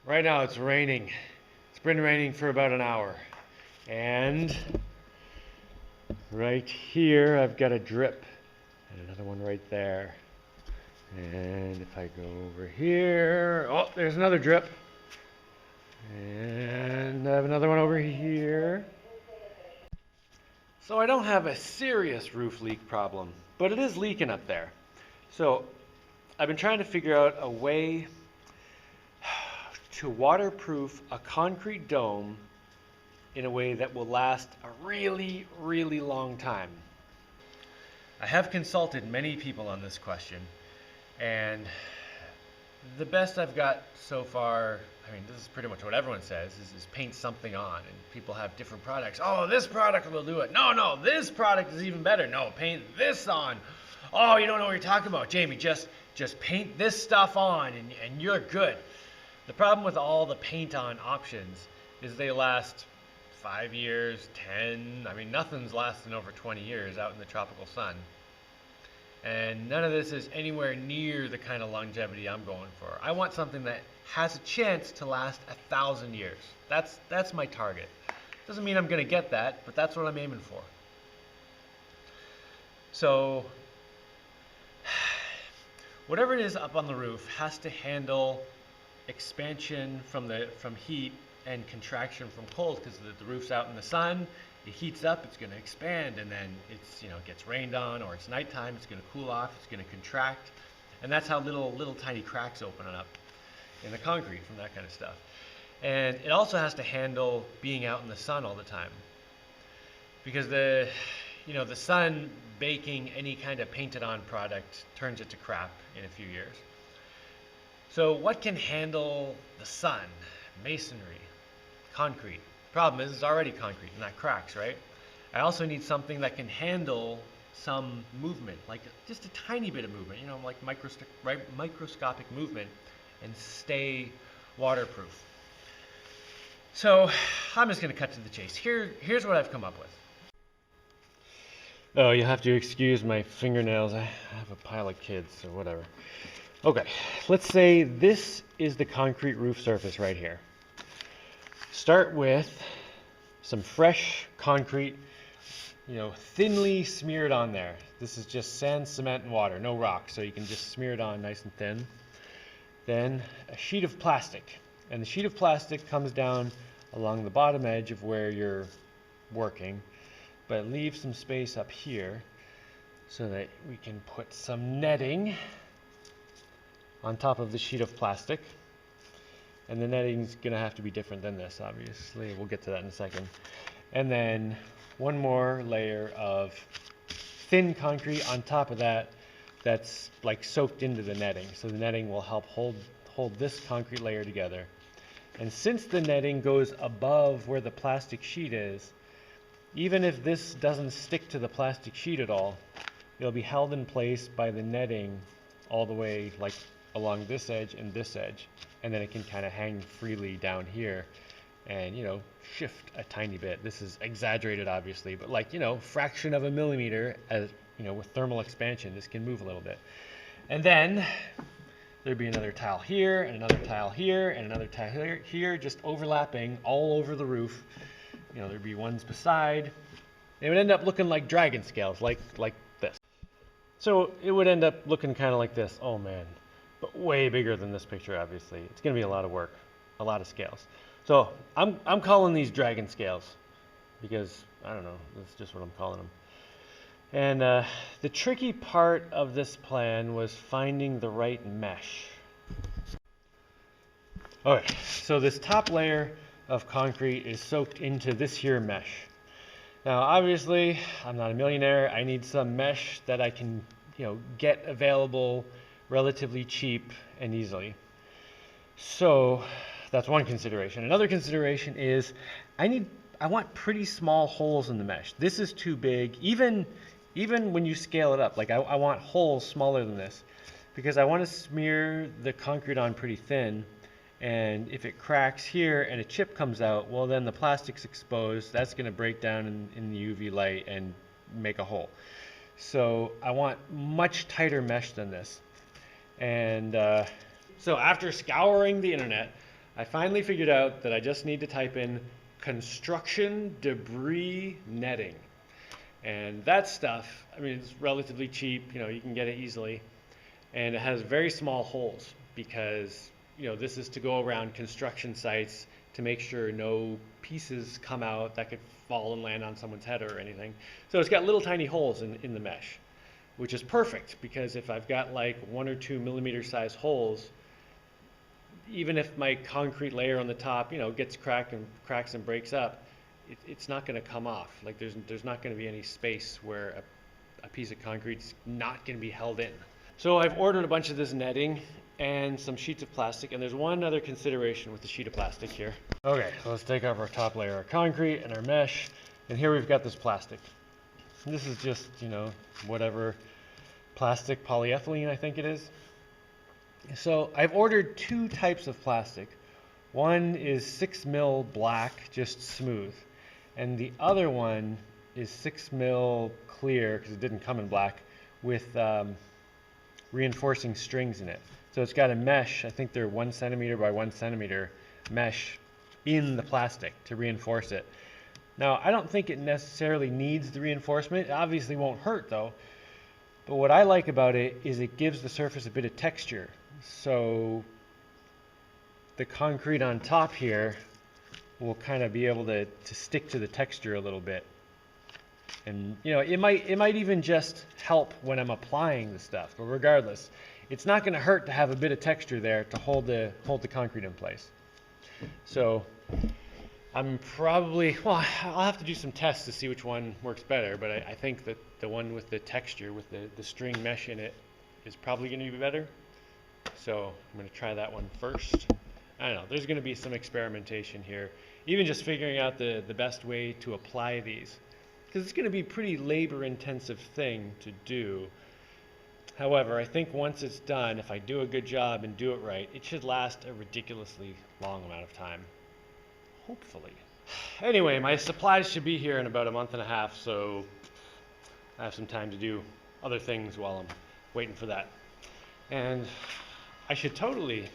Right now it's raining. It's been raining for about an hour. And right here I've got a drip. And another one right there. And if I go over here, oh, there's another drip. And I have another one over here. So I don't have a serious roof leak problem, but it is leaking up there. So I've been trying to figure out a way to waterproof a concrete dome in a way that will last a really, really long time. I have consulted many people on this question, and the best I've got so far, I mean, this is pretty much what everyone says, is paint something on, and people have different products. Oh, this product will do it. No, this product is even better. No, paint this on. Oh, you don't know what you're talking about, Jamie. Just paint this stuff on, and you're good. The problem with all the paint on options is they last 5 years, 10, I mean, nothing's lasting over 20 years out in the tropical sun. And none of this is anywhere near the kind of longevity I'm going for. I want something that has a chance to last 1,000 years. That's my target. Doesn't mean I'm going to get that, but that's what I'm aiming for. So whatever it is up on the roof has to handle expansion from heat and contraction from cold, because the roof's out in the sun, it heats up, it's going to expand, and then it gets rained on, or it's nighttime, it's going to cool off, it's going to contract, and that's how little tiny cracks open up in the concrete from that kind of stuff. And it also has to handle being out in the sun all the time, because the sun baking any kind of painted on product turns it to crap in a few years. So what can handle the sun? Masonry, concrete. Problem is, it's already concrete and that cracks, right? I also need something that can handle some movement, like just a tiny bit of movement, like microscopic movement, and stay waterproof. So I'm just going to cut to the chase. Here's what I've come up with. Oh, you'll have to excuse my fingernails. I have a pile of kids, so whatever. Okay, let's say this is the concrete roof surface right here. Start with some fresh concrete, thinly smeared on there. This is just sand, cement, and water, no rock, so you can just smear it on nice and thin. Then a sheet of plastic, and the sheet of plastic comes down along the bottom edge of where you're working, but leave some space up here so that we can put some netting on top of the sheet of plastic. And the netting's going to have to be different than this, obviously. We'll get to that in a second. And then one more layer of thin concrete on top of that that's like soaked into the netting. So the netting will help hold this concrete layer together. And since the netting goes above where the plastic sheet is, even if this doesn't stick to the plastic sheet at all, it'll be held in place by the netting all the way like along this edge and this edge, and then it can kind of hang freely down here and shift a tiny bit. This is exaggerated obviously, but like fraction of a millimeter, as with thermal expansion, this can move a little bit. And then there'd be another tile here and another tile here and another tile here, just overlapping all over the roof. There'd be ones beside. It would end up looking like dragon scales, like this. So it would end up looking kind of like this. Oh man. But way bigger than this picture, obviously. It's going to be a lot of work, a lot of scales. So I'm calling these dragon scales because, I don't know, that's just what I'm calling them. And the tricky part of this plan was finding the right mesh. Okay, so this top layer of concrete is soaked into this here mesh. Now, obviously, I'm not a millionaire. I need some mesh that I can, get available relatively cheap and easily. So that's one consideration. Another consideration is I want pretty small holes in the mesh. This is too big, even when you scale it up. Like I want holes smaller than this because I want to smear the concrete on pretty thin, and if it cracks here and a chip comes out, well then the plastic's exposed. That's going to break down in the UV light and make a hole. So I want much tighter mesh than this. And so after scouring the internet, I finally figured out that I just need to type in construction debris netting. And that stuff, I mean, it's relatively cheap, you can get it easily. And it has very small holes because, this is to go around construction sites to make sure no pieces come out that could fall and land on someone's head or anything. So it's got little tiny holes in the mesh, which is perfect because if I've got like 1 or 2 millimeter size holes, even if my concrete layer on the top, gets cracks and breaks up, it's not going to come off. Like there's not going to be any space where a piece of concrete's not going to be held in. So I've ordered a bunch of this netting and some sheets of plastic, and there's one other consideration with the sheet of plastic here. Okay, so let's take off our top layer of concrete and our mesh, and here we've got this plastic. And this is just, whatever plastic, polyethylene I think it is. So I've ordered 2 types of plastic. One is 6 mil black, just smooth, and the other one is 6 mil clear, because it didn't come in black, with reinforcing strings in it. So it's got a mesh, I think they're 1 centimeter by 1 centimeter mesh in the plastic to reinforce it. Now, I don't think it necessarily needs the reinforcement. It obviously won't hurt though. But what I like about it is it gives the surface a bit of texture. So the concrete on top here will kind of be able to stick to the texture a little bit. And it might even just help when I'm applying the stuff, but regardless, it's not going to hurt to have a bit of texture there to hold the concrete in place. So I'm probably, I'll have to do some tests to see which one works better, but I think that the one with the texture, with the string mesh in it, is probably going to be better. So I'm going to try that one first. I don't know, there's going to be some experimentation here, even just figuring out the best way to apply these, because it's going to be a pretty labor-intensive thing to do. However, I think once it's done, if I do a good job and do it right, it should last a ridiculously long amount of time. Hopefully. Anyway, my supplies should be here in about a month and a half, so I have some time to do other things while I'm waiting for that. And I should totally